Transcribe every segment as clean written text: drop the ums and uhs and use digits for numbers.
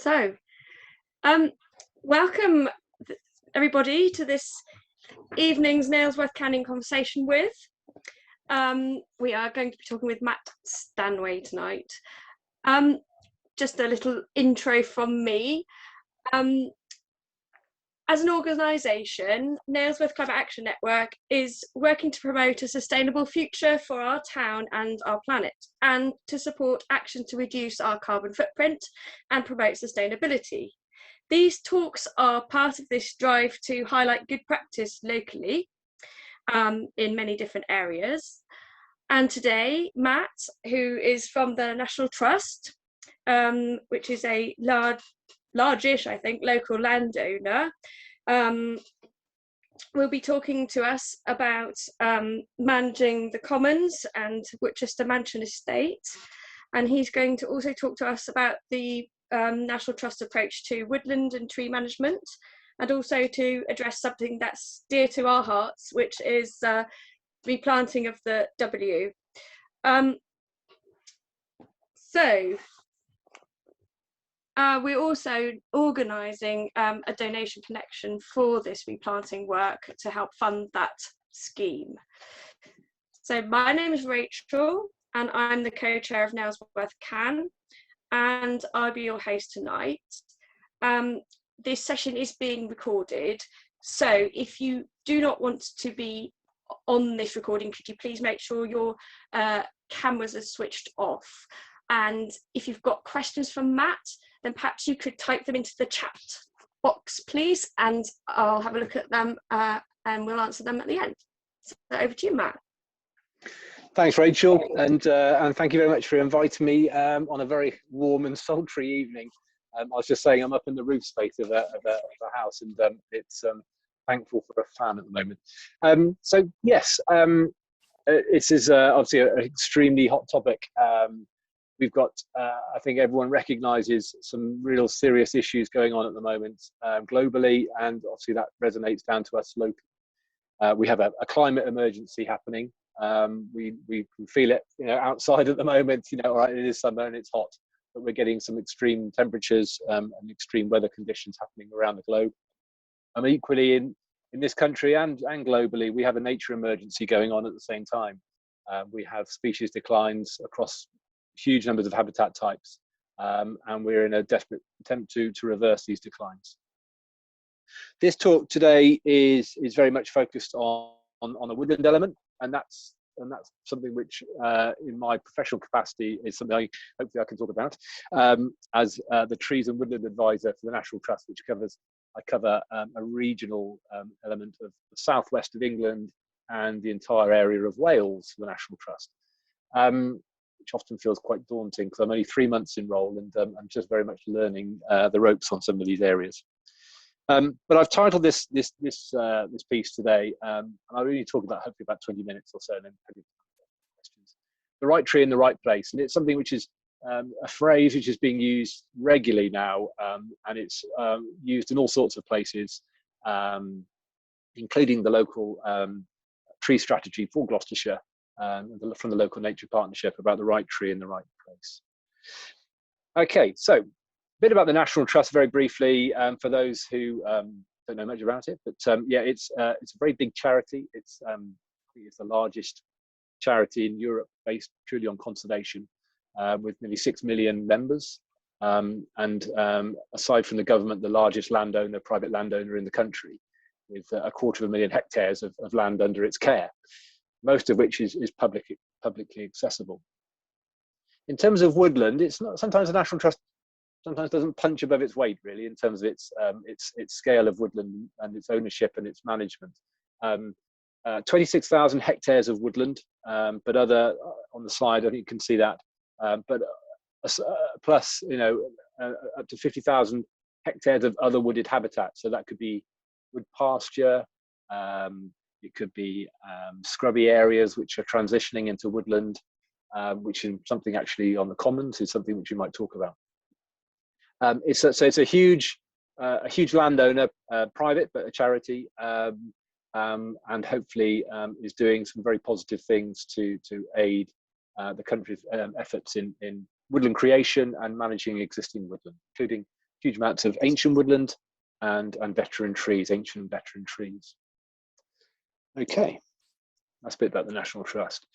So, welcome everybody to this evening's NailsworthCAN conversation with. We are going to be talking with Matt Stanway tonight. Just a little intro from me. As an organisation, Nailsworth Climate Action Network is working to promote a sustainable future for our town and our planet, and to support action to reduce our carbon footprint and promote sustainability. These talks are part of this drive to highlight good practice locally in many different areas. And today, Matt, who is from the National Trust, which is a largish, I think, local landowner, will be talking to us about managing the commons and Woodchester Mansion Estate. And he's going to also talk to us about the National Trust approach to woodland and tree management, and also to address something that's dear to our hearts, which is replanting of the W. We're also organising a donation connection for this replanting work to help fund that scheme. So my name is Rachel and I'm the co-chair of NailsworthCAN, and I'll be your host tonight. This session is being recorded, so if you do not want to be on this recording, could you please make sure your cameras are switched off? And if you've got questions from Matt, then perhaps you could type them into the chat box, please, and I'll have a look at them and we'll answer them at the end. So over to you, Matt. Thanks, Rachel, and thank you very much for inviting me on a very warm and sultry evening. I was just saying I'm up in the roof space of a house, and it's thankful for a fan at the moment. So yes, this is obviously an extremely hot topic. We've got, I think everyone recognises some real serious issues going on at the moment globally, and obviously that resonates down to us locally. We have a climate emergency happening. We can feel it, outside at the moment. All right, it is summer and it's hot, but we're getting some extreme temperatures and extreme weather conditions happening around the globe. Equally in this country and globally, we have a nature emergency going on at the same time. We have species declines across huge numbers of habitat types, and we're in a desperate attempt to reverse these declines. This talk today is very much focused on a woodland element, and that's something which, in my professional capacity, is something hopefully I can talk about as the Trees and Woodland Advisor for the National Trust, which I cover a regional element of the southwest of England and the entire area of Wales for the National Trust. Which often feels quite daunting because I'm only 3 months in role, and I'm just very much learning the ropes on some of these areas. But I've titled this piece today, and I'll really talk about hopefully about 20 minutes or so, and then questions. The right tree in the right place, and it's something which is a phrase which is being used regularly now, and it's used in all sorts of places, including the local tree strategy for Gloucestershire. From the local nature partnership about the right tree in the right place. Okay, so a bit about the National Trust very briefly for those who don't know much about it. But yeah, it's a very big charity. It's the largest charity in Europe based purely on conservation, with nearly 6 million members, and aside from the government, the largest private landowner in the country, with 250,000 hectares of land under its care, most of which is publicly accessible. In terms of woodland, it's not, sometimes the National Trust sometimes doesn't punch above its weight really in terms of its scale of woodland and its ownership and its management. 26,000 hectares of woodland, but other on the slide, I think you can see that, but plus up to 50,000 hectares of other wooded habitat. So that could be wood pasture. It could be scrubby areas which are transitioning into woodland, which is something actually on the commons is something which we might talk about. It's a huge landowner, private, but a charity, and hopefully is doing some very positive things to aid the country's efforts in woodland creation and managing existing woodland, including huge amounts of ancient woodland and veteran trees, ancient and veteran trees. Okay, that's a bit about the National Trust.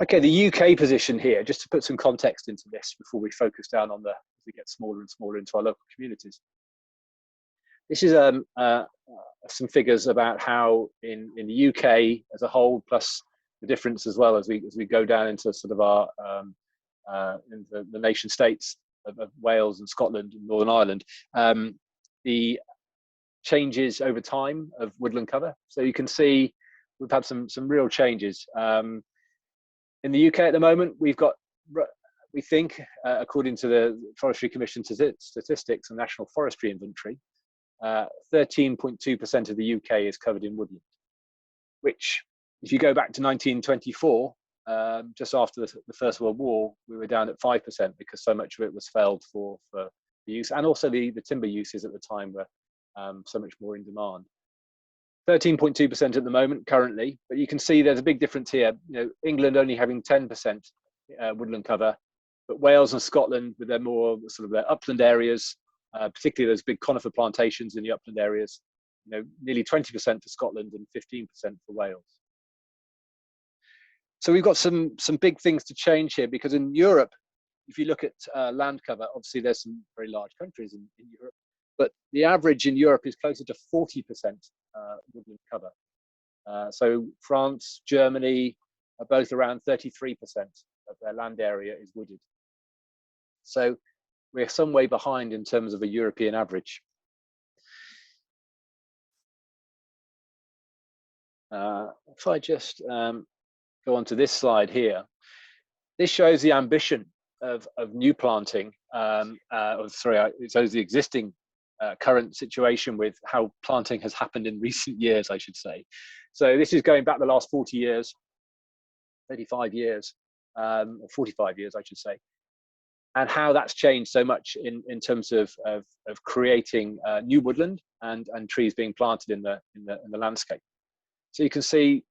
Okay, the UK position here, just to put some context into this before we focus down on as we get smaller and smaller into our local communities. This is some figures about how in the UK as a whole, plus the difference as well as we go down into sort of our into the nation states of Wales and Scotland and Northern Ireland, the changes over time of woodland cover. So you can see we've had some real changes. In the UK at the moment, we've got, we think, according to the Forestry Commission statistics and National Forestry Inventory, 13.2% of the UK is covered in woodland, which, if you go back to 1924, just after the First World War, we were down at 5% because so much of it was felled for use, and also the timber uses at the time were so much more in demand. 13.2% at the moment currently, but you can see there's a big difference here. You know, England only having 10% woodland cover, but Wales and Scotland with their more sort of their upland areas, particularly those big conifer plantations in the upland areas, you know, nearly 20% for Scotland and 15% for Wales. So we've got some big things to change here, because in Europe, if you look at land cover, obviously there's some very large countries in Europe, but the average in Europe is closer to 40% woodland cover. So France, Germany are both around 33% of their land area is wooded. So we're some way behind in terms of a European average. If I just go on to this slide here, this shows the ambition of new planting. It shows the existing current situation with how planting has happened in recent years, I should say. So this is going back the last 40 years, 35 years, or 45 years, I should say, and how that's changed so much in terms of creating new woodland and trees being planted in the landscape. So you can see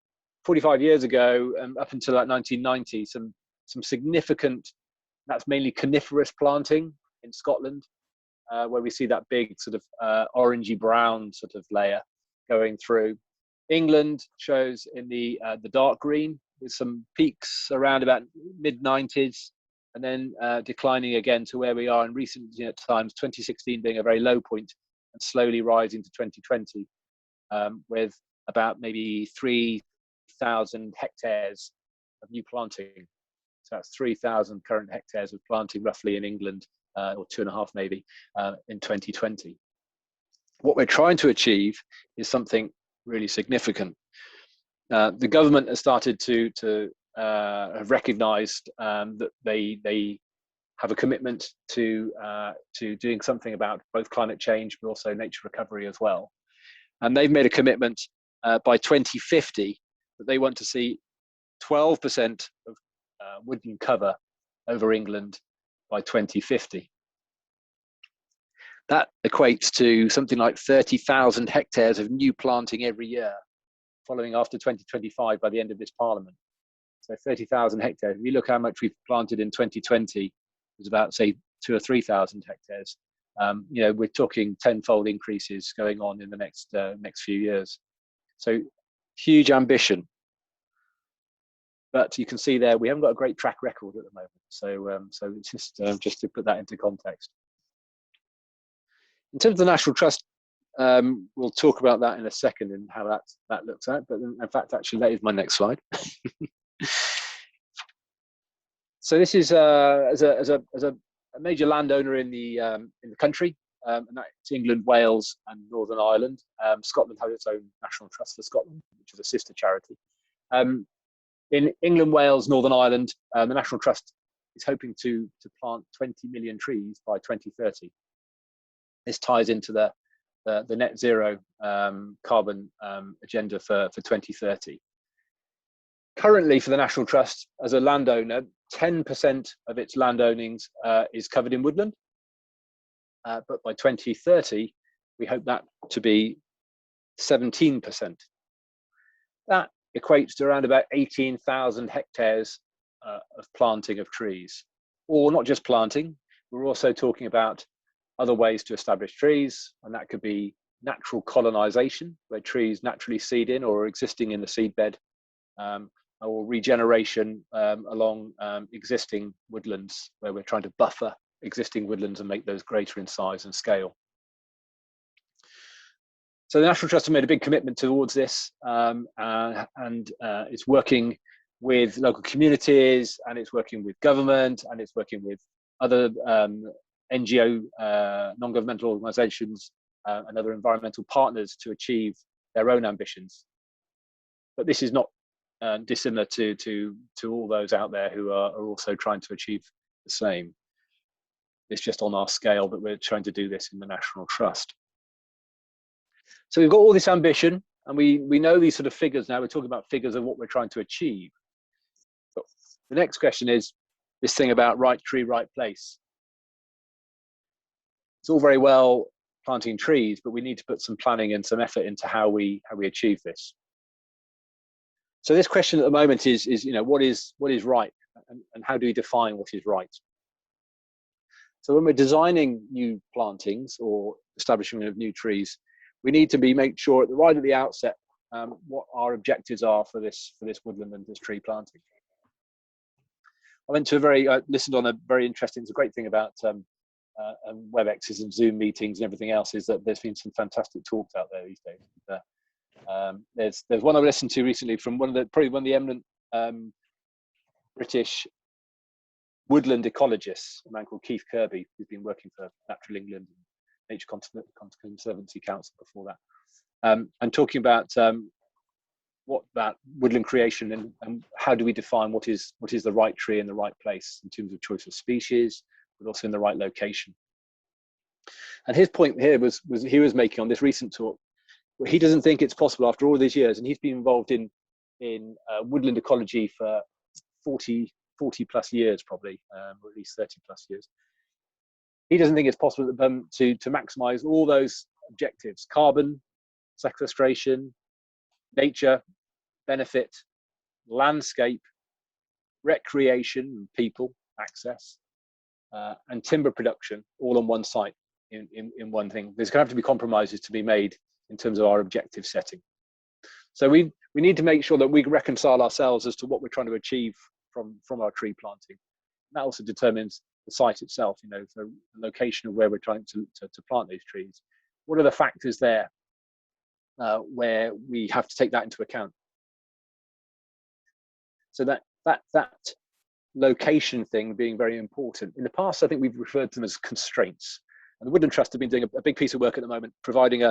45 years ago, up until like 1990, some significant, that's mainly coniferous planting in Scotland, where we see that big sort of orangey brown sort of layer going through. England shows in the dark green with some peaks around about mid-90s, and then declining again to where we are in recent times, 2016 being a very low point and slowly rising to 2020, with about maybe 3,000 hectares of new planting. So that's 3,000 current hectares of planting roughly in England, or 2.5 maybe, in 2020. What we're trying to achieve is something really significant. The government has started to have recognised that they have a commitment to doing something about both climate change but also nature recovery as well. And they've made a commitment by 2050 that they want to see 12% of woodland cover over England by 2050. That equates to something like 30,000 hectares of new planting every year, following after 2025 by the end of this Parliament. So 30,000 hectares. If you look how much we've planted in 2020, it was about, say, 2,000 or 3,000 hectares. You know, we're talking tenfold increases going on in the next few years. So huge ambition. But you can see there, we haven't got a great track record at the moment. So it's just to put that into context. In terms of the National Trust, we'll talk about that in a second and how that looks at. But in fact, actually, that is my next slide. So this is as a major landowner in the country, and that's England, Wales, and Northern Ireland. Scotland has its own National Trust for Scotland, which is a sister charity. In England, Wales, Northern Ireland, the National Trust is hoping to plant 20 million trees by 2030. This ties into the net zero carbon agenda for 2030. Currently, for the National Trust, as a landowner, 10% of its land ownings is covered in woodland. But by 2030, we hope that to be 17%. That equates to around about 18,000 hectares of planting of trees. Or not just planting, we're also talking about other ways to establish trees, and that could be natural colonization, where trees naturally seed in or are existing in the seedbed, or regeneration along existing woodlands, where we're trying to buffer existing woodlands and make those greater in size and scale. So the National Trust have made a big commitment towards this, and it's working with local communities, and it's working with government, and it's working with other NGO, non-governmental organisations, and other environmental partners to achieve their own ambitions. But this is not dissimilar to all those out there who are also trying to achieve the same. It's just on our scale that we're trying to do this in the National Trust. So we've got all this ambition, and we know these sort of figures now. We're talking about figures of what we're trying to achieve. But the next question is this thing about right tree, right place. It's all very well planting trees, but we need to put some planning and some effort into how we achieve this. So this question at the moment is what is right, and how do we define what is right? So when we're designing new plantings or establishment of new trees, we need to make sure right at the outset what our objectives are for this woodland and this tree planting. I went to listened on a very interesting. It's a great thing about WebExes and Zoom meetings and everything else is that there's been some fantastic talks out there these days. There's one I listened to recently from probably one of the eminent British woodland ecologists, a man called Keith Kirby, who's been working for Natural England and Nature Conservancy Council before that, and talking about what that woodland creation and how do we define what is the right tree in the right place in terms of choice of species, but also in the right location. And his point here was he was making on this recent talk, he doesn't think it's possible after all these years, and he's been involved in woodland ecology for 40 plus years probably, or at least 30 plus years. He doesn't think it's possible to maximize all those objectives: carbon, sequestration, nature, benefit, landscape, recreation, people, access, and timber production all on one site in one thing. There's going to have to be compromises to be made in terms of our objective setting. So we need to make sure that we reconcile ourselves as to what we're trying to achieve from our tree planting. And that also determines the site itself, so the location of where we're trying to plant these trees. What are the factors there where we have to take that into account? So that location thing being very important. In the past, I think we've referred to them as constraints. And the Woodland Trust have been doing a big piece of work at the moment, providing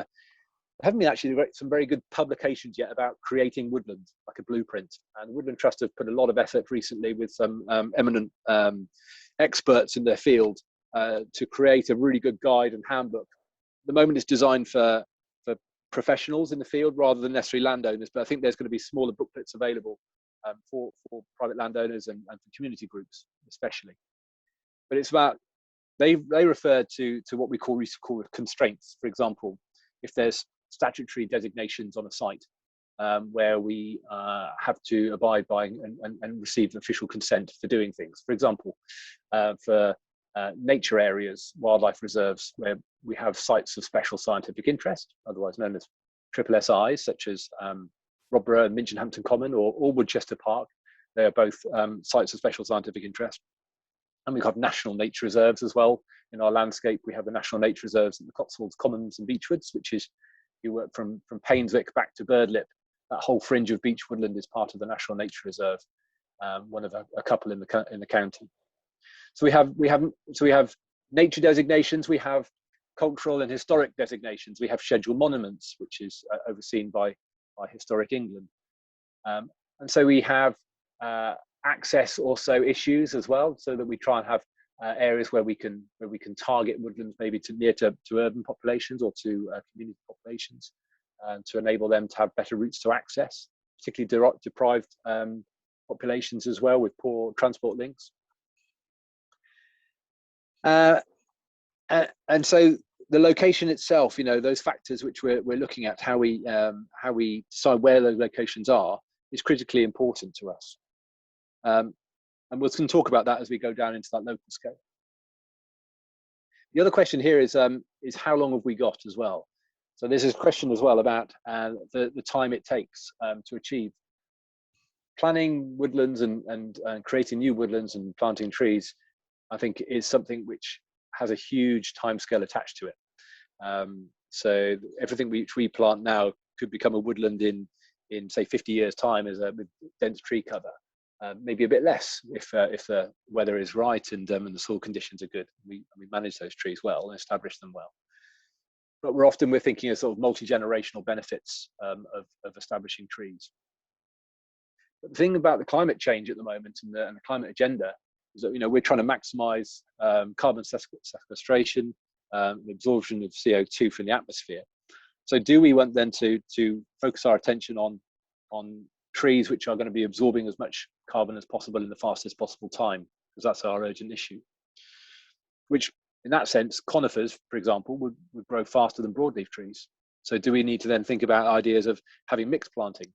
haven't been actually some very good publications yet about creating woodland, like a blueprint. And the Woodland Trust have put a lot of effort recently with some eminent experts in their field to create a really good guide and handbook. At the moment, it's designed for professionals in the field rather than necessarily landowners, but I think there's going to be smaller booklets available for private landowners and for community groups especially. But it's about, they refer to what we call constraints. For example, if there's statutory designations on a site where we have to abide by and receive official consent for doing things. For example, for nature areas, wildlife reserves, where we have sites of special scientific interest, otherwise known as SSSIs, such as Robborough and Minchinhampton Common or Woodchester Park. They are both sites of special scientific interest. And we have national nature reserves as well. In our landscape, we have the national nature reserves in the Cotswolds, Commons and Beechwoods, which is, you work from Painswick back to Birdlip. That whole fringe of beech woodland is part of the National Nature Reserve, one of a couple in the county. So we have nature designations, we have cultural and historic designations, we have scheduled monuments, which is overseen by Historic England, and so we have access also issues as well, so that we try and have areas where we can target woodlands maybe near to urban populations or to community populations, to enable them to have better routes to access, particularly deprived populations as well with poor transport links. And so the location itself, those factors which we're looking at, how we decide where those locations are, is critically important to us. And we're going to talk about that as we go down into that local scale. The other question here is how long have we got as well? So there's this question as well about the time it takes to achieve. Planning woodlands and creating new woodlands and planting trees, I think, is something which has a huge timescale attached to it. So everything which we plant now could become a woodland in say 50 years time with dense tree cover. Maybe a bit less if the weather is right and the soil conditions are good. We manage those trees well and establish them well. But we're thinking of sort of multi-generational benefits of establishing trees. But the thing about the climate change at the moment and the climate agenda is that we're trying to maximise carbon sequestration, the absorption of CO2 from the atmosphere. So do we want then to focus our attention on trees which are going to be absorbing as much carbon as possible in the fastest possible time, because that's our urgent issue? Which, in that sense, conifers, for example, would grow faster than broadleaf trees. So do we need to then think about ideas of having mixed planting?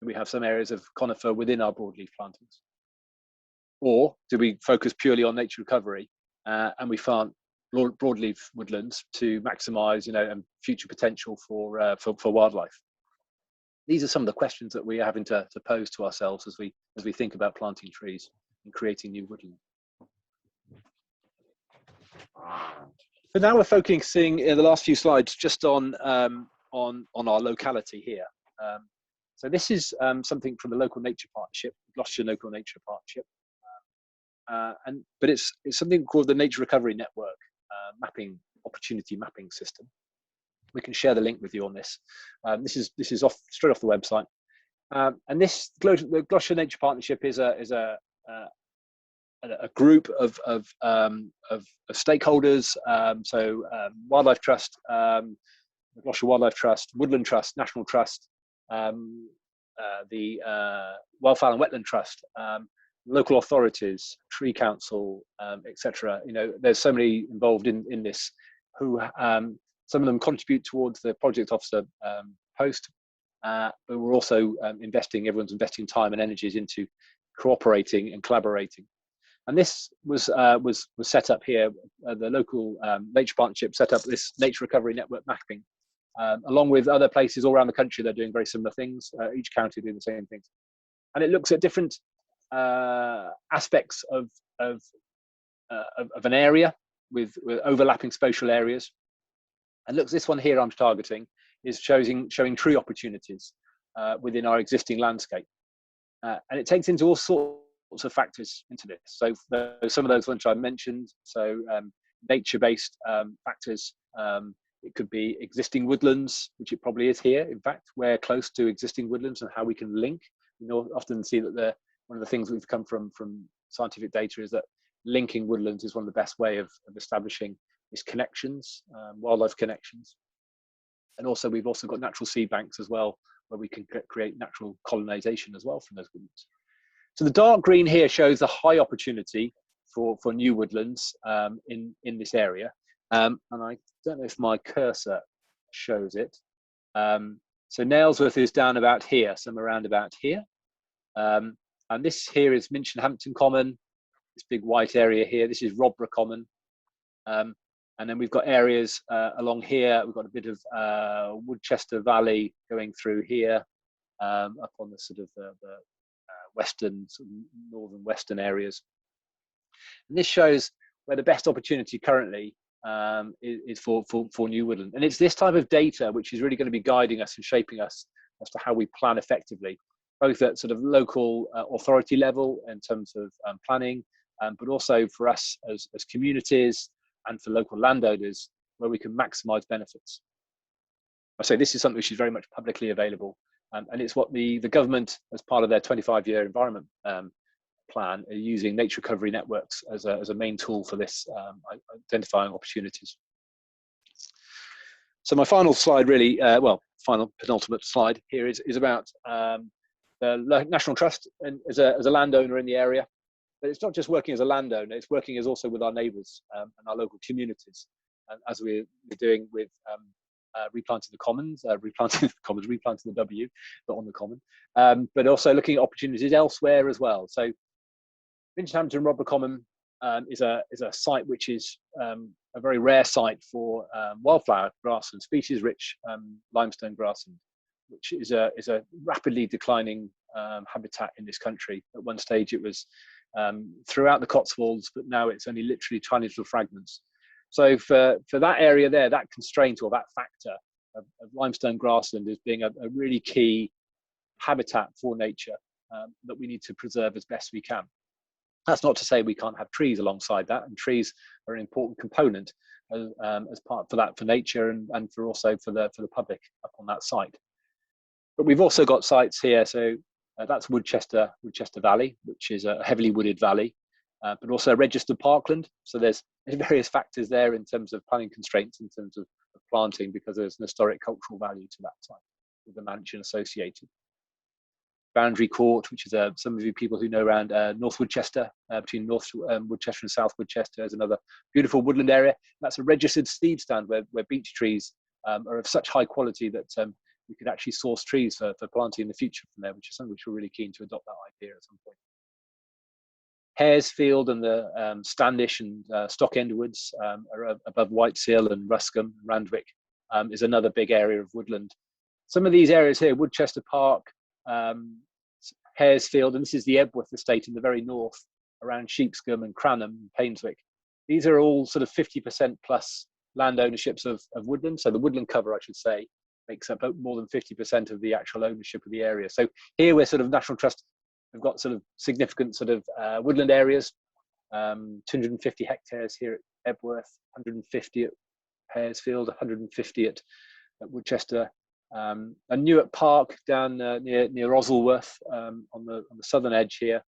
Do we have some areas of conifer within our broadleaf plantings? Or do we focus purely on nature recovery and we plant broadleaf woodlands to maximise, future potential for wildlife? These are some of the questions that we are having to pose to ourselves as we think about planting trees and creating new woodland. So now we're focusing in the last few slides just on our locality here. So this is something from the local nature partnership, Gloucestershire Local Nature Partnership, but it's something called the Nature Recovery Network opportunity mapping system. We can share the link with you on this. This is straight off the website, and the Gloucestershire Nature Partnership is a group of stakeholders. So Wildlife Trust, the Gloucestershire Wildlife Trust, Woodland Trust, National Trust, the Wildfowl and Wetland Trust, local authorities, Tree Council, etc. There's so many involved in this who some of them contribute towards the project officer post, but we're also everyone's investing time and energies into cooperating and collaborating. And this was set up here. The local nature partnership set up this nature recovery network mapping, along with other places all around the country. They're doing very similar things. Each county doing the same things, and it looks at different aspects of an area with overlapping spatial areas. And look, this one here I'm targeting is showing tree opportunities within our existing landscape, and it takes into all sorts of factors into this. So some of those ones I mentioned. So nature-based factors. It could be existing woodlands, which it probably is here. In fact, we're close to existing woodlands and how we can link. Often see that one of the things we've come from scientific data is that linking woodlands is one of the best way of establishing these connections, wildlife connections. And also we've also got natural seed banks as well, where we can create natural colonization as well from those woodlands. So the dark green here shows the high opportunity for new woodlands in this area. And I don't know if my cursor shows it. So Nailsworth is down about here, somewhere around about here. And this here is Minchinhampton Common, this big white area here. This is Robborough Common. And then we've got areas along here. We've got a bit of Woodchester Valley going through here, up on the sort of the western, sort of northern western areas. And this shows where the best opportunity currently is for new woodland. And it's this type of data which is really going to be guiding us and shaping us as to how we plan effectively, both at sort of local authority level in terms of planning, but also for us as communities and for local landowners, where we can maximise benefits. I say this is something which is very much publicly available, and it's what the government, as part of their 25-year environment plan, are using nature recovery networks as a main tool for this, identifying opportunities. So my final slide really, final penultimate slide here is about the National Trust and as a landowner in the area. But it's not just working as a landowner, it's working as also with our neighbours and our local communities, as we're doing with replanting the commons, replanting the W, but on the common, but also looking at opportunities elsewhere as well. So Minchinhampton Robborough Common is a site which is a very rare site for wildflower grassland, species-rich limestone grassland, which is a rapidly declining habitat in this country. At one stage, it was throughout the Cotswolds, but now it's only literally tiny little fragments. So for that area there, that constraint or that factor of limestone grassland as being a really key habitat for nature that we need to preserve as best we can. That's not to say we can't have trees alongside that, and trees are an important component as part for nature and for also for the public up on that site. But we've also got sites here, so that's Woodchester Valley, which is a heavily wooded valley, but also registered parkland. So there's various factors there in terms of planning constraints, in terms of planting, because there's an historic cultural value to that site with the mansion associated. Boundary Court, which is some of you people who know around North Woodchester, between North Woodchester and South Woodchester, is another beautiful woodland area. That's a registered seed stand where beech trees are of such high quality that we could actually source trees for planting in the future from there, which is something which we're really keen to adopt that idea at some point. Haresfield and the Standish and Stockend Woods are above Whiteseal and Ruscombe, Randwick, is another big area of woodland. Some of these areas here, Woodchester Park, Haresfield, and this is the Ebworth estate in the very north, around Sheepscombe and Cranham and Painswick. These are all sort of 50% plus land ownerships of woodland. So the woodland cover, I should say, makes up more than 50% of the actual ownership of the area. So here we're sort of National Trust, we've got sort of significant sort of woodland areas, 250 hectares here at Ebworth, 150 at Haresfield, 150 at Woodchester, and Newark Park down near Oswaldworth on the southern edge here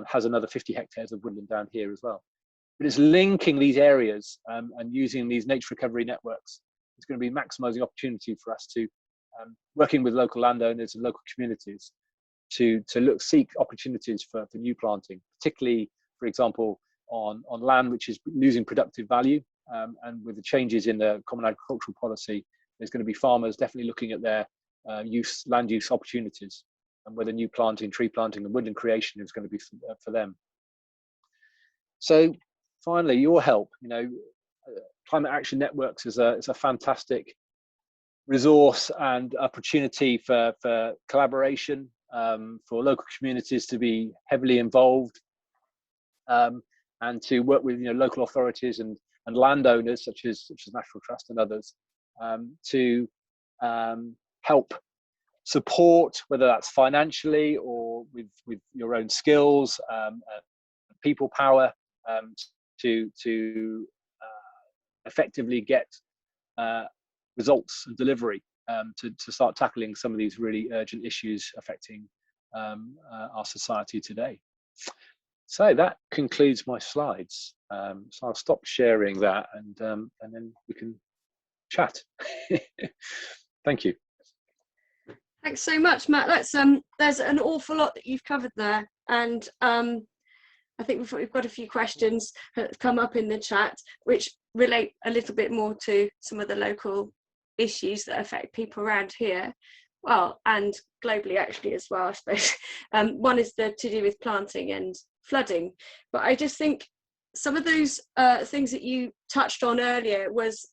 has another 50 hectares of woodland down here as well. But it's linking these areas and using these nature recovery networks. It's going to be maximising opportunity for us to, working with local landowners and local communities, to seek opportunities for new planting, particularly, for example, on land which is losing productive value, and with the changes in the Common Agricultural Policy, there's going to be farmers definitely looking at their land use opportunities, and whether new planting, tree planting, and woodland creation is going to be for them. So, finally, your help. Climate Action Networks is a fantastic resource and opportunity for collaboration, for local communities to be heavily involved, and to work with local authorities and landowners such as National Trust and others, to help support, whether that's financially or with your own skills, people power, to effectively get results and delivery, to start tackling some of these really urgent issues affecting our society today. So that concludes my slides. So I'll stop sharing that, and then we can chat. Thank you. Thanks so much, Matt. There's an awful lot that you've covered there, and I think we've got a few questions that come up in the chat which relate a little bit more to some of the local issues that affect people around here, well, and globally actually as well, I suppose. One is to do with planting and flooding, but I just think some of those things that you touched on earlier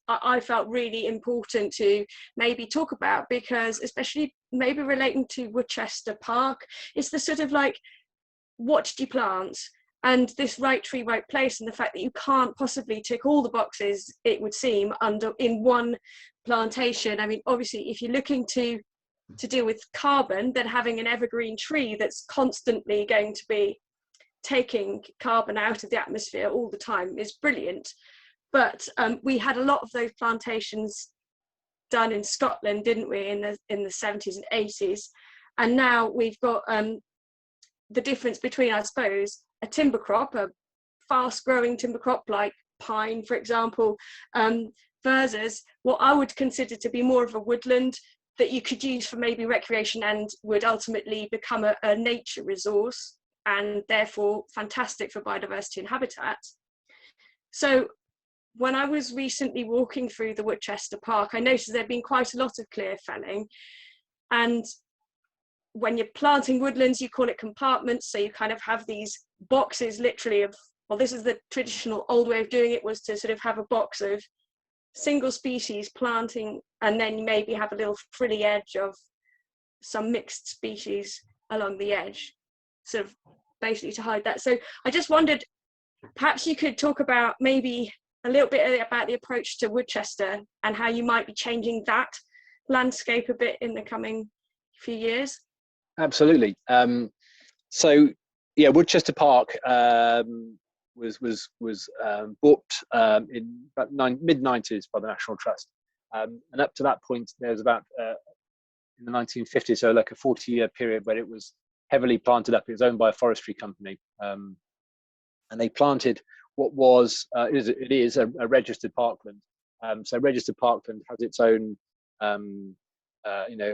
I felt really important to maybe talk about, because especially maybe relating to Woodchester Park, it's the sort of like, what did you plant? And this right tree, right place, and the fact that you can't possibly tick all the boxes, it would seem, in one plantation. I mean, obviously, if you're looking to deal with carbon, then having an evergreen tree that's constantly going to be taking carbon out of the atmosphere all the time is brilliant. But we had a lot of those plantations done in Scotland, didn't we, in the 70s and 80s, and now we've got the difference between, I suppose, a timber crop, a fast-growing timber crop like pine, for example, versus what I would consider to be more of a woodland that you could use for maybe recreation and would ultimately become a nature resource, and therefore fantastic for biodiversity and habitat. So when I was recently walking through the Woodchester Park, I noticed there'd been quite a lot of clear felling, and when you're planting woodlands, you call it compartments. So you kind of have these boxes literally of well, this is the traditional old way of doing it, was to sort of have a box of single species planting, and then maybe have a little frilly edge of some mixed species along the edge, sort of basically to hide that. So I just wondered, perhaps you could talk about maybe a little bit about the approach to Woodchester and how you might be changing that landscape a bit in the coming few years. Absolutely. So yeah, Woodchester Park was bought in about mid-90s by the National Trust, and up to that point there was about in the 1950s, so like a 40-year period where it was heavily planted up. It was owned by a forestry company, and they planted what was it is a registered parkland. So registered parkland has its own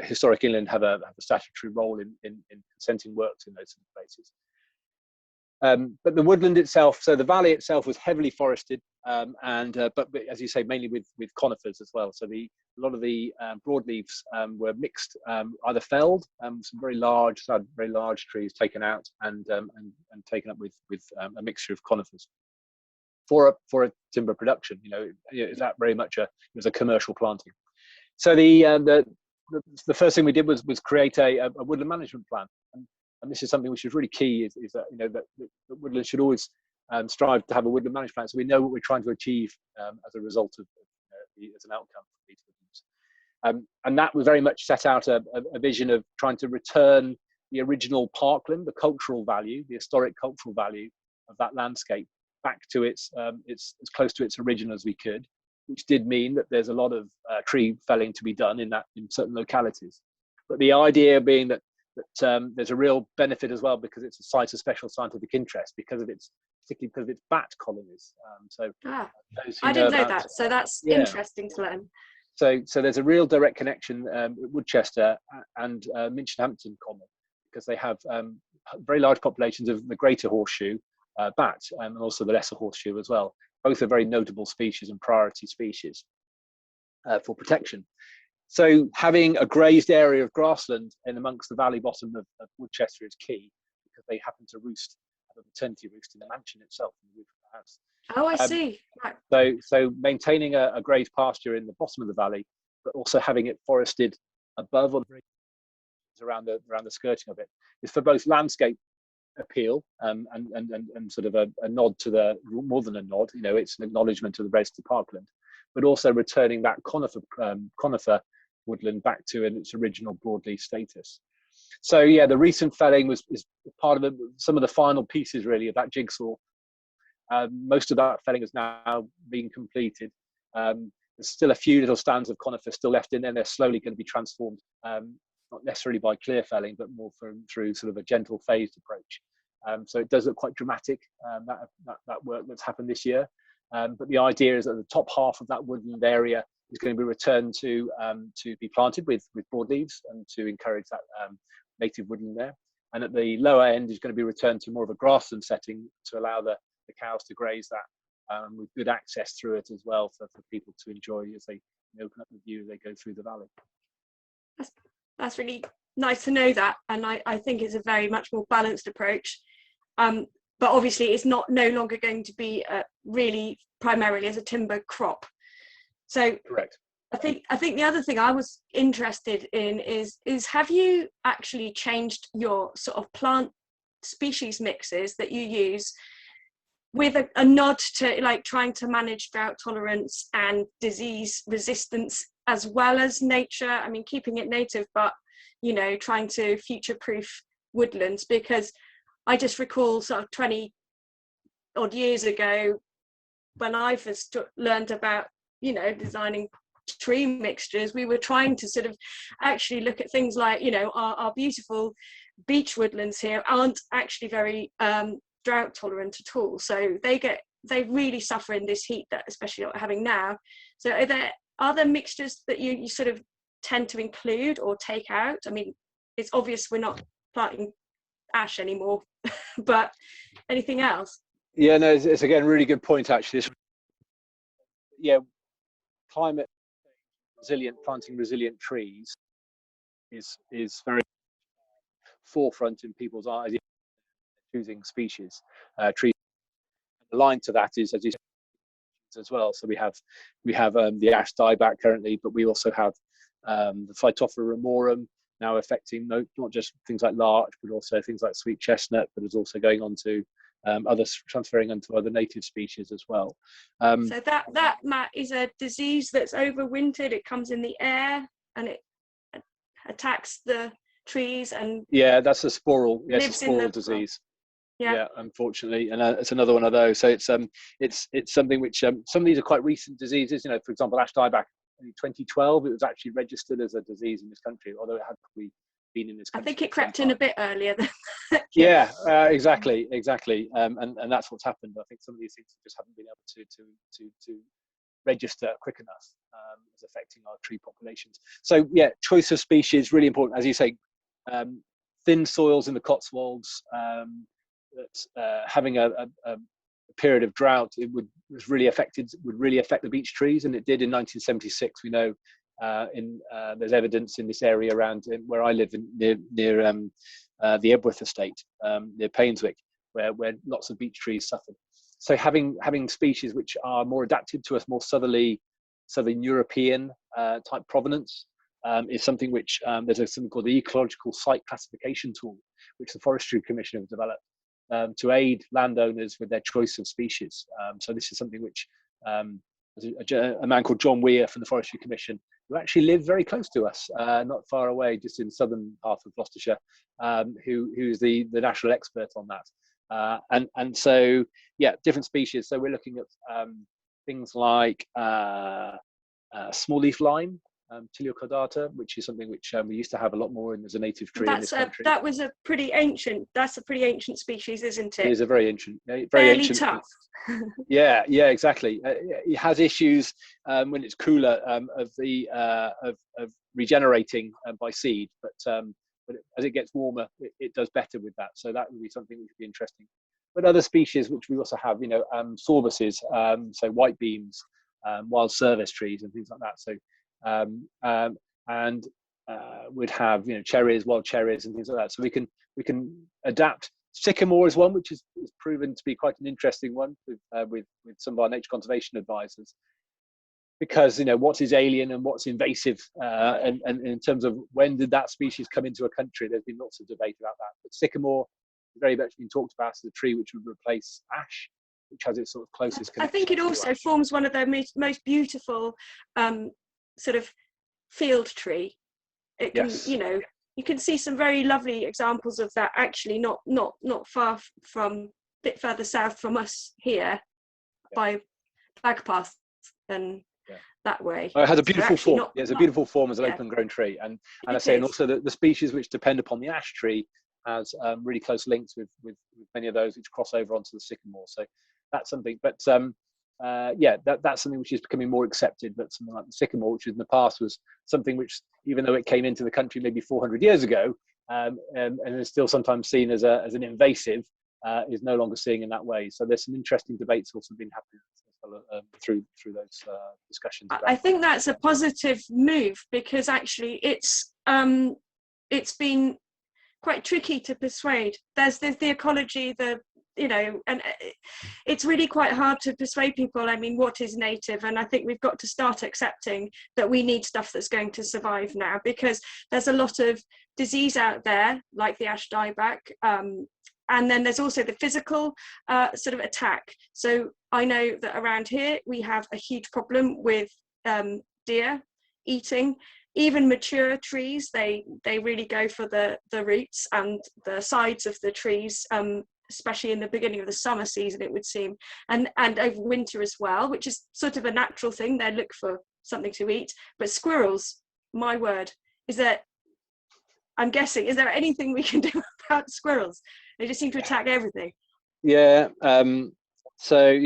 historic inland have a statutory role in consenting works in those sort of places. But the woodland itself, so the valley itself was heavily forested, but as you say, mainly with conifers as well. So a lot of the broadleaves were mixed, either felled, some very large trees taken out and taken up with a mixture of conifers for a timber production. Is that very much it was a commercial planting. So the first thing we did was create a woodland management plan. And this is something which is really key, is that that woodland should always strive to have a woodland management plan, so we know what we're trying to achieve as a result of as an outcome from these woodlands. And that was very much set out a vision of trying to return the original parkland, the cultural value, the historic cultural value of that landscape back to its as close to its original as we could, which did mean that there's a lot of tree felling to be done in certain localities. But the idea being that there's a real benefit as well, because it's a site of special scientific interest particularly because of its bat colonies. I didn't know that, so that's interesting to learn. So there's a real direct connection with Woodchester and Minchinhampton Common, because they have very large populations of the greater horseshoe bat and also the lesser horseshoe as well. Both are very notable species and priority species for protection. So having a grazed area of grassland in amongst the valley bottom of Woodchester is key, because they happen to have a maternity roost in the mansion itself, in the roof of the house. Oh, I see. Right. So maintaining a grazed pasture in the bottom of the valley, but also having it forested above or around the skirting of it, is for both landscape appeal and sort of a nod to more than a nod, it's an acknowledgement of the registered parkland, but also returning that conifer woodland back to its original broadleaf status. So yeah, the recent felling is part of some of the final pieces really of that jigsaw. Most of that felling has now been completed. There's still a few little stands of conifer still left in there. They're slowly going to be transformed, not necessarily by clear felling, but more through sort of a gentle phased approach. So it does look quite dramatic, that work that's happened this year. But the idea is that the top half of that woodland area is going to be returned to be planted with broadleaves and to encourage that native woodland there. And at the lower end is going to be returned to more of a grassland setting to allow the cows to graze that, with good access through it as well for people to enjoy as they open up the view as they go through the valley. That's really nice to know that, and I think it's a very much more balanced approach. But obviously it's no longer going to be really primarily as a timber crop. So correct. I think the other thing I was interested in is have you actually changed your sort of plant species mixes that you use with a nod to like trying to manage drought tolerance and disease resistance as well as nature? I mean, keeping it native, but trying to future-proof woodlands, because I just recall sort of 20 odd years ago when I first learned about designing tree mixtures, we were trying to sort of actually look at things like our beautiful beech woodlands here aren't actually very drought tolerant at all, so they really suffer in this heat that especially what we're having now. So are there other mixtures that you sort of tend to include or take out? I mean, it's obvious we're not planting ash anymore, but anything else? Yeah, no, it's again really good point actually. Climate resilient, planting resilient trees is very forefront in people's eyes, choosing species, trees. A aligned to that is, as you said, as well. So we have the ash dieback currently, but we also have the Phytophthora ramorum now affecting not just things like larch, but also things like sweet chestnut, but is also going on to transferring onto other native species as well. So that, Matt, is a disease that's overwintered. It comes in the air and it attacks the trees and that's a sporal. Yes, lives a sporal in the disease. Yeah, Unfortunately, and it's another one of those. So it's something which some of these are quite recent diseases. You know, for example, ash dieback in 2012, it was actually registered as a disease in this country, although it had probably been in this country. I think it crept in a bit earlier than that. Yeah, exactly, and that's what's happened. I think some of these things just haven't been able to register quick enough as affecting our tree populations. So yeah, choice of species really important, as you say. Thin soils in the Cotswolds, having a period of drought, would really affect the beech trees, and it did in 1976. We know there's evidence in this area around where I live near the Ebworth estate, near Painswick, where lots of beech trees suffered. So having species which are more adapted to a more southern European type provenance is something which there's something called the Ecological Site Classification Tool, which the Forestry Commission have developed to aid landowners with their choice of species. So this is something which a man called John Weir from the Forestry Commission, who actually lived very close to us, not far away, just in southern part of Gloucestershire, who's the national expert on that. And so, yeah, different species. So we're looking at things like small leaf lime, Tilia cordata, which is something which we used to have a lot more in as a native tree in this country. That was a pretty ancient. That's a pretty ancient species, isn't it? It is a very ancient, fairly ancient. Tough. Yeah, exactly. It has issues when it's cooler of regenerating by seed, but as it gets warmer, it does better with that. So that would be something which would be interesting. But other species which we also have, sorbuses, so white beams, wild service trees, and things like that. So we'd have cherries, wild cherries, and things like that. So we can adapt. Sycamore is one which is proven to be quite an interesting one with some of our nature conservation advisors, because what is alien and what's invasive, and in terms of when did that species come into a country, there's been lots of debate about that. But sycamore is very much been talked about as a tree which would replace ash, which has its sort of closest connection. I think it also forms one of the most beautiful sort of field tree. It can, yes. You can see some very lovely examples of that actually not far from, a bit further south from us here, by Bagpath and that way. Oh, it has a beautiful form. It's a beautiful form as an open grown tree, and I say, and also the species which depend upon the ash tree has really close links with many of those which cross over onto the sycamore. So that's something. But that's something which is becoming more accepted. But something like the sycamore, which in the past was something which, even though it came into the country maybe 400 years ago, and is still sometimes seen as an invasive, is no longer seeing in that way. So there's some interesting debates also been happening through those discussions. I think that's a positive move, because actually it's been quite tricky to persuade. There's the ecology, and it's really quite hard to persuade people. I mean, what is native? And I think we've got to start accepting that we need stuff that's going to survive now, because there's a lot of disease out there, like the ash dieback, and then there's also the physical sort of attack. So I know that around here we have a huge problem with deer eating even mature trees. They really go for the roots and the sides of the trees, especially in the beginning of the summer season, it would seem, and over winter as well, which is sort of a natural thing. They look for something to eat. But squirrels, my word, is there anything we can do about squirrels? They just seem to attack everything. Yeah. So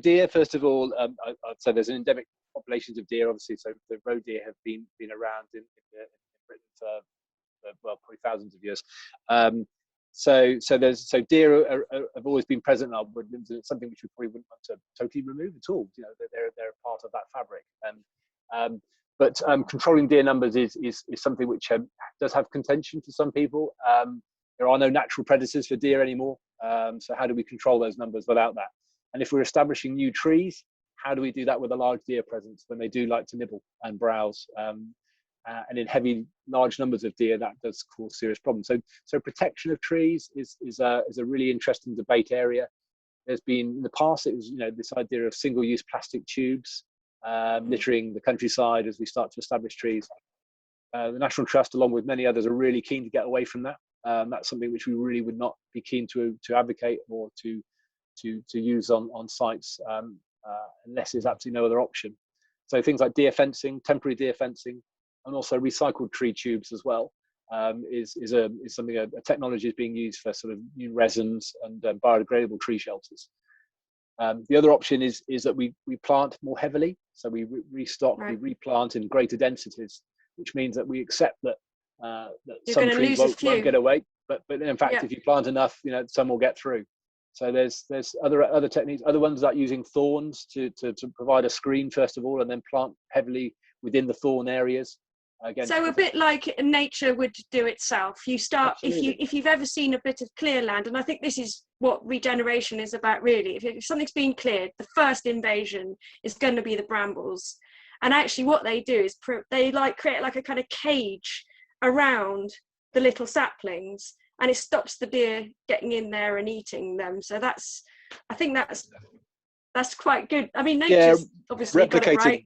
deer, first of all, I'd say there's an endemic populations of deer, obviously. So the roe deer have been around in Britain for probably thousands of years. So deer have always been present in our woodlands, and it's something which we probably wouldn't want to totally remove at all. They're a part of that fabric. But controlling deer numbers is something which does have contention for some people. There are no natural predators for deer anymore. So how do we control those numbers without that? And if we're establishing new trees, how do we do that with a large deer presence when they do like to nibble and browse? And in heavy, large numbers of deer, that does cause serious problems. So protection of trees is a really interesting debate area. There's been in the past, it was this idea of single-use plastic tubes littering the countryside as we start to establish trees. The National Trust, along with many others, are really keen to get away from that. That's something which we really would not be keen to advocate or to use on sites unless there's absolutely no other option. So things like deer fencing, temporary deer fencing, and also recycled tree tubes as well is something, a technology is being used for sort of new resins and biodegradable tree shelters. The other option is that we plant more heavily, so we restock, right. We replant in greater densities, which means that we accept that some trees won't get away, but in fact, if you plant enough, some will get through. So there's other techniques, other ones like using thorns to provide a screen first of all, and then plant heavily within the thorn areas. Again, so a bit like nature would do itself. You start, if you've ever seen a bit of clear land, and I think this is what regeneration is about really. If something's been cleared, the first invasion is going to be the brambles. And actually what they do is they create like a kind of cage around the little saplings, and it stops the deer getting in there and eating them. So I think that's quite good. I mean, nature's obviously got it right.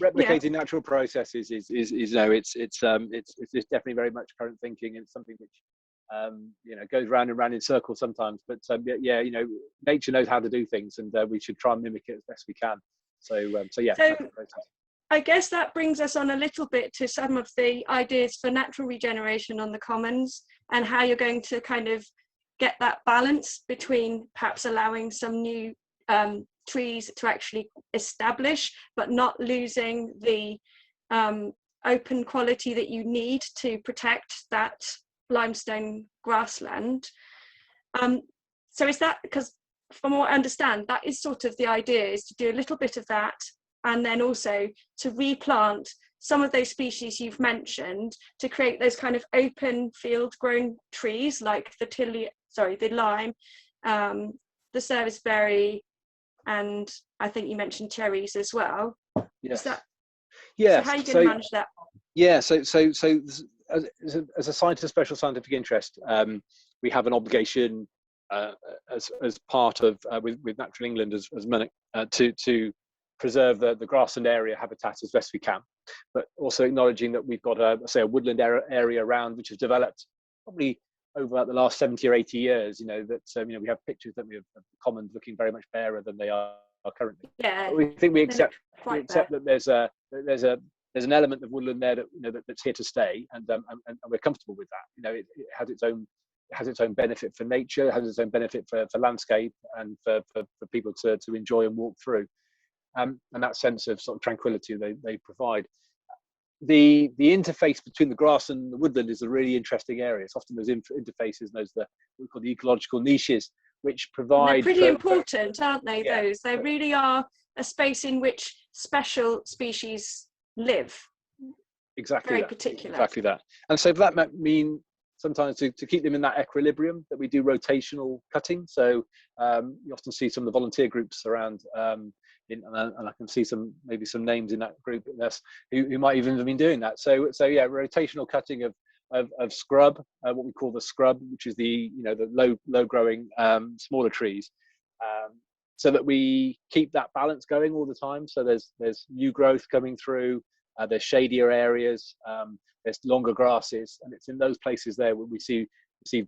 Replicating natural processes is it's definitely very much current thinking, and it's something which goes round and round in circles sometimes. But nature knows how to do things, and we should try and mimic it as best we can. So I guess that brings us on a little bit to some of the ideas for natural regeneration on the commons, and how you're going to kind of get that balance between perhaps allowing some new trees to actually establish, but not losing the open quality that you need to protect that limestone grassland. So is that, because from what I understand, that is sort of the idea, is to do a little bit of that, and then also to replant some of those species you've mentioned to create those kind of open field grown trees like the lime, the serviceberry, and I think you mentioned cherries as well. Yes. So yes. how are you going to manage that? Yeah. So as a scientist, special scientific interest, we have an obligation as part of with Natural England as to preserve the grassland area habitat as best we can, but also acknowledging that we've got a woodland area around which has developed probably over the last 70 or 80 years. That we have pictures that we have the commons looking very much barer than they are currently. Yeah. But we think we accept that there's an element of woodland there that's here to stay, and we're comfortable with that. It has its own benefit for nature, it has its own benefit for landscape, and for people to enjoy and walk through. And that sense of sort of tranquility they provide. The interface between the grass and the woodland is a really interesting area. It's often those interfaces, what we call the ecological niches, which provide. And they're pretty important, aren't they? Yeah. Those they really are a space in which special species live. Exactly. Very that. particular. Exactly that. And so that might mean sometimes to keep them in that equilibrium, that we do rotational cutting. So you often see some of the volunteer groups around. And I can see maybe some names in that group who might even have been doing that. So rotational cutting of scrub, what we call the scrub, which is the low growing smaller trees, so that we keep that balance going all the time. So there's new growth coming through, there's shadier areas, there's longer grasses, and it's in those places there where we see